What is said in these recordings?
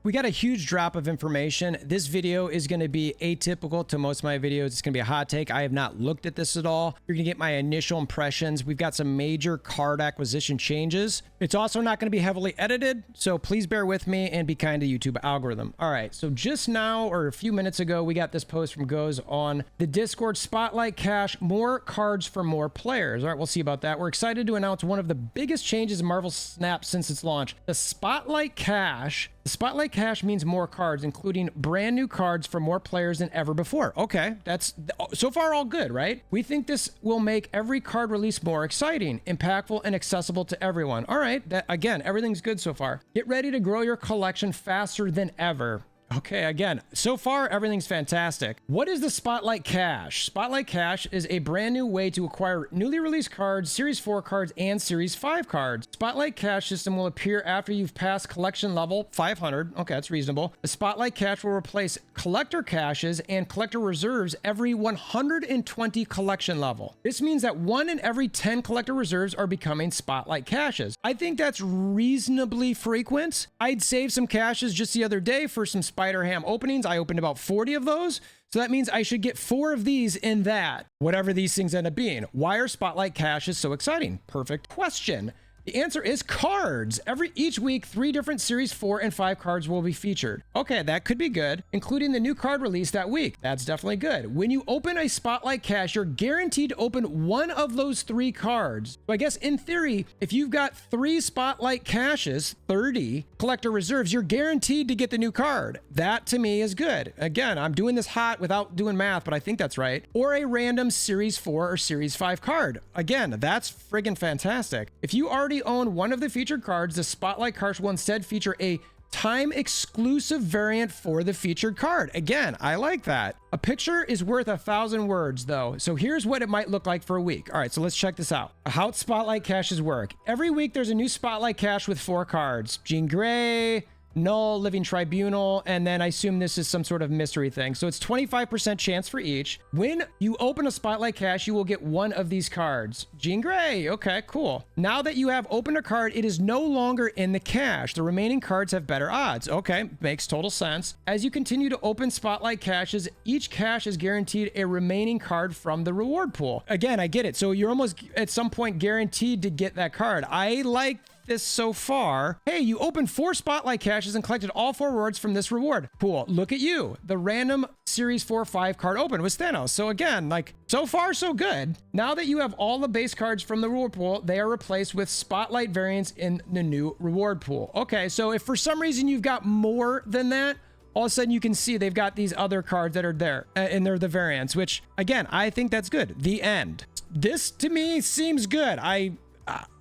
We got a huge drop of information. This video is going to be atypical to most of my videos. It's going to be a hot take. I have not looked at this at all. You're going to get my initial impressions. We've got some major card acquisition changes. It's also not going to be heavily edited, so please bear with me and be kind to YouTube algorithm. All right, so just now or a few minutes ago, we got this post from Goes on the Discord Spotlight Cache, more cards for more players. All right, we'll see about that. We're excited to announce one of the biggest changes in Marvel Snap since its launch, the Spotlight Cache. The Spotlight Cache means more cards, including brand new cards for more players than ever before. Okay, that's so far all good, right? We think this will make every card release more exciting, impactful, and accessible to everyone. All right, that again, everything's good so far. Get ready to grow your collection faster than ever. Okay, again, so far everything's fantastic. What is the Spotlight Cache? Spotlight Cache is a brand new way to acquire newly released cards, Series 4 cards, and Series 5 cards. Spotlight Cache system will appear after you've passed collection level 500. Okay, that's reasonable. The Spotlight Cache will replace collector caches and collector reserves every 120 collection level. This means that 1 in every 10 collector reserves are becoming Spotlight Caches. I think that's reasonably frequent. I'd save some caches just the other day for some Spider-Ham openings. I opened about 40 of those. So that means I should get 4 of these in that, whatever these things end up being. Why are Spotlight Caches so exciting? Perfect question. The answer is cards. Each week, 3 different Series 4 and 5 cards will be featured. Okay, that could be good, including the new card release that week. That's definitely good. When you open a Spotlight Cache, you're guaranteed to open one of those 3 cards. So I guess in theory, if you've got 3 Spotlight Caches, 30 collector reserves, you're guaranteed to get the new card. That to me is good. Again, I'm doing this hot without doing math, but I think that's right. Or a random Series 4 or Series 5 card. Again, that's friggin' fantastic. If you already own one of the featured cards, the Spotlight Cache will instead feature a time exclusive variant for the featured card. Again, I like that. A picture is worth 1,000 words though. So here's what it might look like for a week. All right, so let's check this out. How Spotlight Caches work. Every week there's a new Spotlight Cache with 4 cards. Jean Grey, Null, Living Tribunal, and then I assume this is some sort of mystery thing. So it's 25% chance for each. When you open a Spotlight Cache, you will get one of these cards. Jean Grey, okay, cool. Now that you have opened a card, it is no longer in the cache. The remaining cards have better odds. Okay, makes total sense. As you continue to open Spotlight Caches, each cache is guaranteed a remaining card from the reward pool. Again, I get it. So you're almost at some point guaranteed to get that card. I like this so far. Hey, you opened 4 Spotlight Caches and collected all 4 rewards from this reward pool. Look at you. The random Series 4-5 card open was Thanos. So again, like, so far so good. Now that you have all the base cards from the reward pool, they are replaced with Spotlight variants in the new reward pool. Okay, so if for some reason you've got more than that, all of a sudden you can see they've got these other cards that are there, and they're the variants, which again, I think that's good. The end. This to me seems good.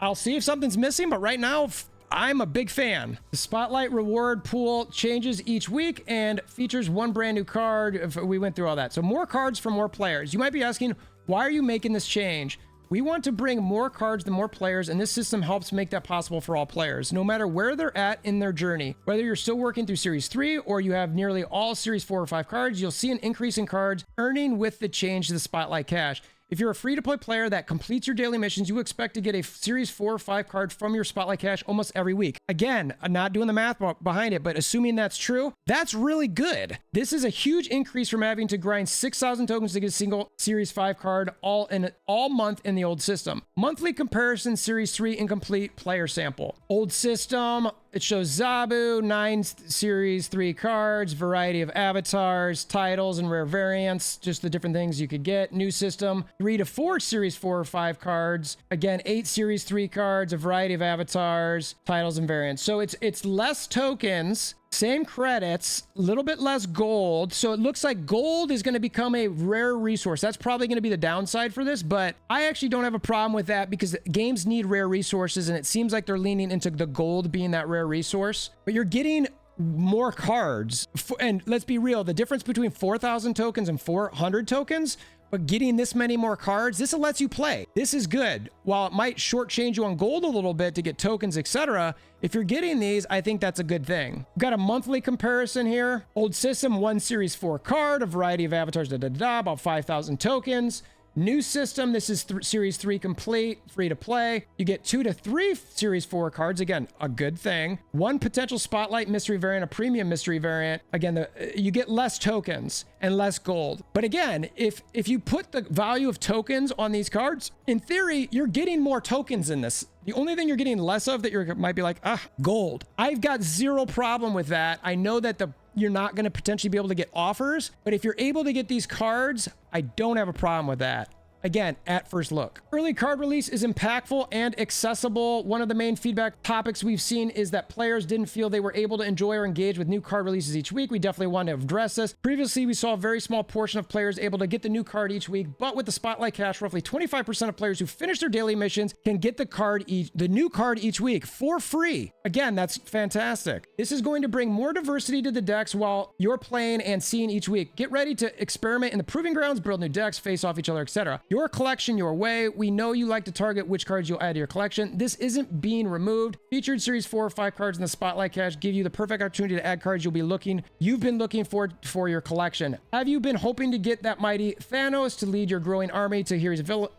I'll see if something's missing, but right now, I'm a big fan. The Spotlight reward pool changes each week and features 1 brand new card. If we went through all that. So more cards for more players. You might be asking, why are you making this change? We want to bring more cards to more players, and this system helps make that possible for all players, no matter where they're at in their journey. Whether you're still working through Series 3 or you have nearly all Series 4 or 5 cards, you'll see an increase in cards earning with the change to the Spotlight Cache. If you're a free-to-play player that completes your daily missions, you expect to get a Series 4 or 5 card from your Spotlight Cache almost every week. Again, I'm not doing the math behind it, but assuming that's true, that's really good. This is a huge increase from having to grind 6,000 tokens to get a single Series 5 card all month in the old system. Monthly comparison Series 3 incomplete player sample. Old system, it shows Zabu, 9 Series 3 cards, variety of avatars, titles, and rare variants, just the different things you could get. New system, 3 to 4 Series 4 or 5 cards. Again, 8 Series 3 cards, a variety of avatars, titles, and variants. So it's less tokens, same credits, a little bit less gold. So it looks like gold is going to become a rare resource. That's probably going to be the downside for this, but I actually don't have a problem with that because games need rare resources, and it seems like they're leaning into the gold being that rare resource. But you're getting more cards. And let's be real, the difference between 4,000 tokens and 400 tokens, but getting this many more cards, this lets you play. This is good. While it might shortchange you on gold a little bit to get tokens, etc., if you're getting these, I think that's a good thing. We've got a monthly comparison here. Old system, 1 Series 4 card, a variety of avatars, about 5,000 tokens. New system. This is Series 3 complete, free to play. You get 2 to 3 Series 4 cards. Again, a good thing. 1 potential Spotlight mystery variant, a premium mystery variant. Again, you get less tokens and less gold. But again, if you put the value of tokens on these cards, in theory, you're getting more tokens in this. The only thing you're getting less of that you might be like, gold. I've got zero problem with that. I know that you're not going to potentially be able to get offers, but if you're able to get these cards, I don't have a problem with that. Again, at first look. Early card release is impactful and accessible. One of the main feedback topics we've seen is that players didn't feel they were able to enjoy or engage with new card releases each week. We definitely want to address this. Previously, we saw a very small portion of players able to get the new card each week, but with the Spotlight Cash, roughly 25% of players who finish their daily missions can get the new card each week for free. Again, that's fantastic. This is going to bring more diversity to the decks while you're playing and seeing each week. Get ready to experiment in the proving grounds, build new decks, face off each other, etc. Your collection, your way. We know you like to target which cards you'll add to your collection. This isn't being removed. Featured Series 4 or 5 cards in the Spotlight Cash give you the perfect opportunity to add cards you've been looking for your collection. Have you been hoping to get that mighty Thanos to lead your growing army to heroes villains?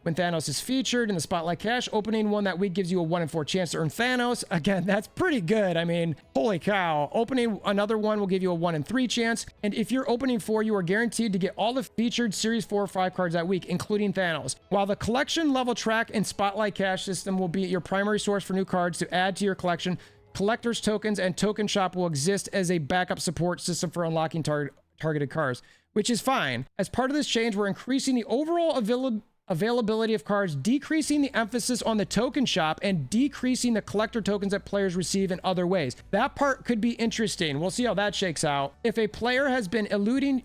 When Thanos is featured in the Spotlight Cash, opening one that week gives you a 1 in 4 chance to earn Thanos. Again, that's pretty good. I mean, holy cow. Opening another one will give you a 1 in 3 chance. And if you're opening 4, you are guaranteed to get all the featured Series 4 or 5 cards that week, including Thanos. While the collection level track and Spotlight Cash system will be your primary source for new cards to add to your collection, collector's tokens and token shop will exist as a backup support system for unlocking targeted cards, which is fine. As part of this change, we're increasing the overall availability of cards, decreasing the emphasis on the token shop, and decreasing the collector tokens that players receive in other ways. That part could be interesting. We'll see how that shakes out. If a card has been eluding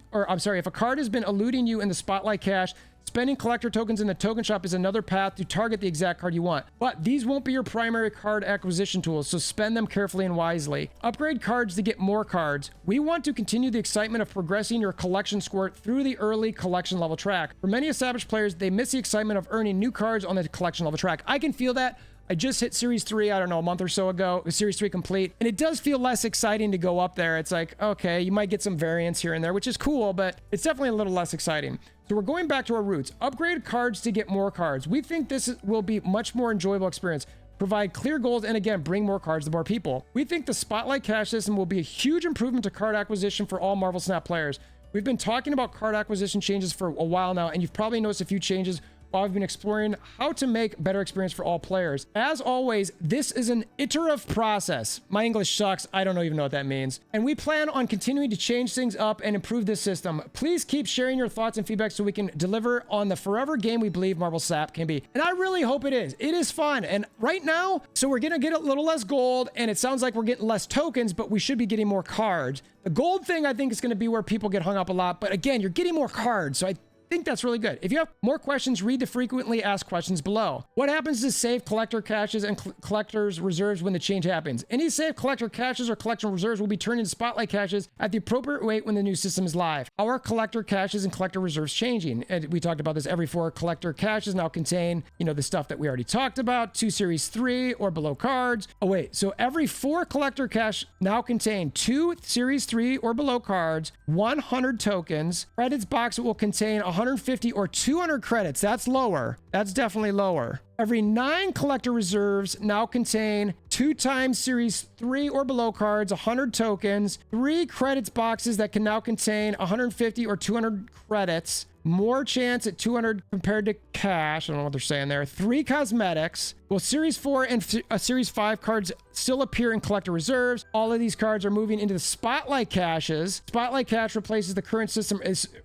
you in the Spotlight Cash, spending collector tokens in the token shop is another path to target the exact card you want. But these won't be your primary card acquisition tools, so spend them carefully and wisely. Upgrade cards to get more cards. We want to continue the excitement of progressing your collection score through the early collection level track. For many established players, they miss the excitement of earning new cards on the collection level track. I can feel that. I just hit Series 3, I don't know, a month or so ago, Series 3 complete, and it does feel less exciting to go up there. It's like, okay, you might get some variants here and there, which is cool, but it's definitely a little less exciting. So we're going back to our roots. Upgrade cards to get more cards. We think this will be much more enjoyable experience. Provide clear goals, and again, bring more cards to more people. We think the Spotlight Cash system will be a huge improvement to card acquisition for all Marvel Snap players. We've been talking about card acquisition changes for a while now, and you've probably noticed a few changes while I've been exploring how to make better experience for all players. As always, this is an iterative process. My English sucks. I don't even know what that means. And we plan on continuing to change things up and improve this system. Please keep sharing your thoughts and feedback so we can deliver on the forever game we believe Marvel Snap can be. And I really hope it is. It is fun. And right now, so we're going to get a little less gold, and it sounds like we're getting less tokens, but we should be getting more cards. The gold thing, I think, is going to be where people get hung up a lot. But again, you're getting more cards. So I think that's really good. If you have more questions, read the frequently asked questions below. What happens to save collector caches and collector's reserves when the change happens? Any saved collector caches or collection reserves will be turned into Spotlight caches at the appropriate rate when the new system is live. How are collector caches and collector reserves changing? And we talked about this. Every 4 collector caches now contain, the stuff that we already talked about, 2 Series 3 or below cards. Oh wait, so every 4 collector cache now contain 2 Series 3 or below cards, 100 tokens. Credits box will contain 150 or 200 credits. That's lower. That's definitely lower. Every 9 collector reserves now contain 2 times Series 3 or below cards, 100 tokens, 3 credits boxes that can now contain 150 or 200 credits, more chance at 200 compared to cash. I don't know what they're saying there. 3 cosmetics. Will Series 4 and Series 5 cards still appear in collector reserves? All of these cards are moving into the Spotlight caches. Spotlight cache replaces the current system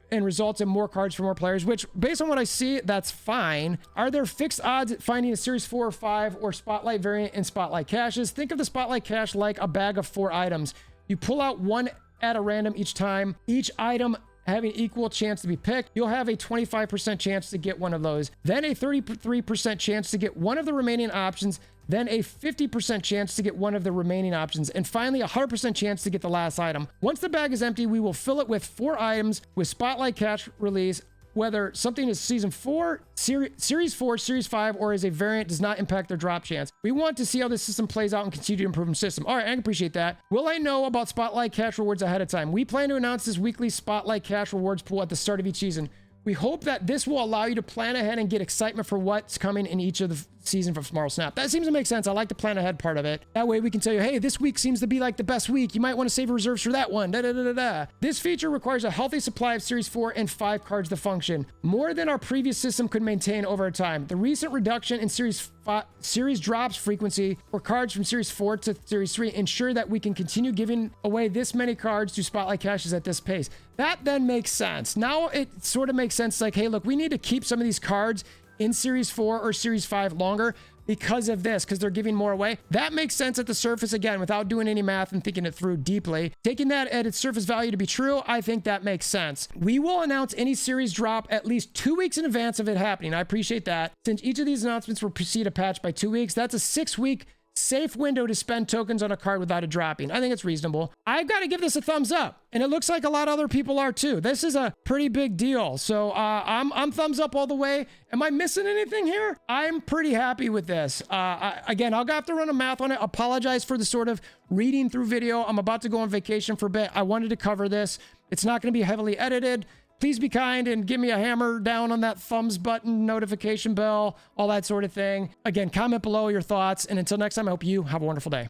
and results in more cards for more players, which based on what I see, that's fine. Are there fixed odds at finding a Series 4 or 5 or Spotlight variant in Spotlight caches? Think of the Spotlight cache like a bag of 4 items. You pull out one at a random each time. Each item having equal chance to be picked. You'll have a 25% chance to get one of those, then a 33% chance to get one of the remaining options, then a 50% chance to get one of the remaining options, and finally a 100% chance to get the last item. Once the bag is empty, we will fill it with 4 items with Spotlight cache release. Whether something is Season 4, Series 4, Series 5, or is a variant does not impact their drop chance. We want to see how this system plays out and continue to improve the system. All right, I can appreciate that. Will I know about Spotlight cash rewards ahead of time? We plan to announce this weekly Spotlight cash rewards pool at the start of each season. We hope that this will allow you to plan ahead and get excitement for what's coming in each of the season from Tomorrow Snap. That seems to make sense. I like the plan ahead part of it. That way we can tell you, hey, this week seems to be like the best week. You might want to save reserves for that one. This feature requires a healthy supply of Series 4 and 5 cards to function, more than our previous system could maintain over time. The recent reduction in Series drops frequency for cards from Series 4 to Series 3 ensure that we can continue giving away this many cards to Spotlight Caches at this pace. That then makes sense. Now it sort of makes sense like, hey, look, we need to keep some of these cards in Series 4 or Series 5 longer because of this, because they're giving more away. That makes sense at the surface, again, without doing any math and thinking it through deeply. Taking that at its surface value to be true, I think that makes sense. We will announce any series drop at least 2 weeks in advance of it happening. I appreciate that. Since each of these announcements will precede a patch by 2 weeks, that's a 6-week safe window to spend tokens on a card without it dropping. I think it's reasonable. I've got to give this a thumbs up, and it looks like a lot of other people are too. This is a pretty big deal. So I'm thumbs up all the way. Am I missing anything here? I'm pretty happy with this. Again, I'll have to run a math on it. Apologize for the sort of reading through video. I'm about to go on vacation for a bit. I wanted to cover this. It's not going to be heavily edited. Please be kind and give me a hammer down on that thumbs button, notification bell, all that sort of thing. Again, comment below your thoughts. And until next time, I hope you have a wonderful day.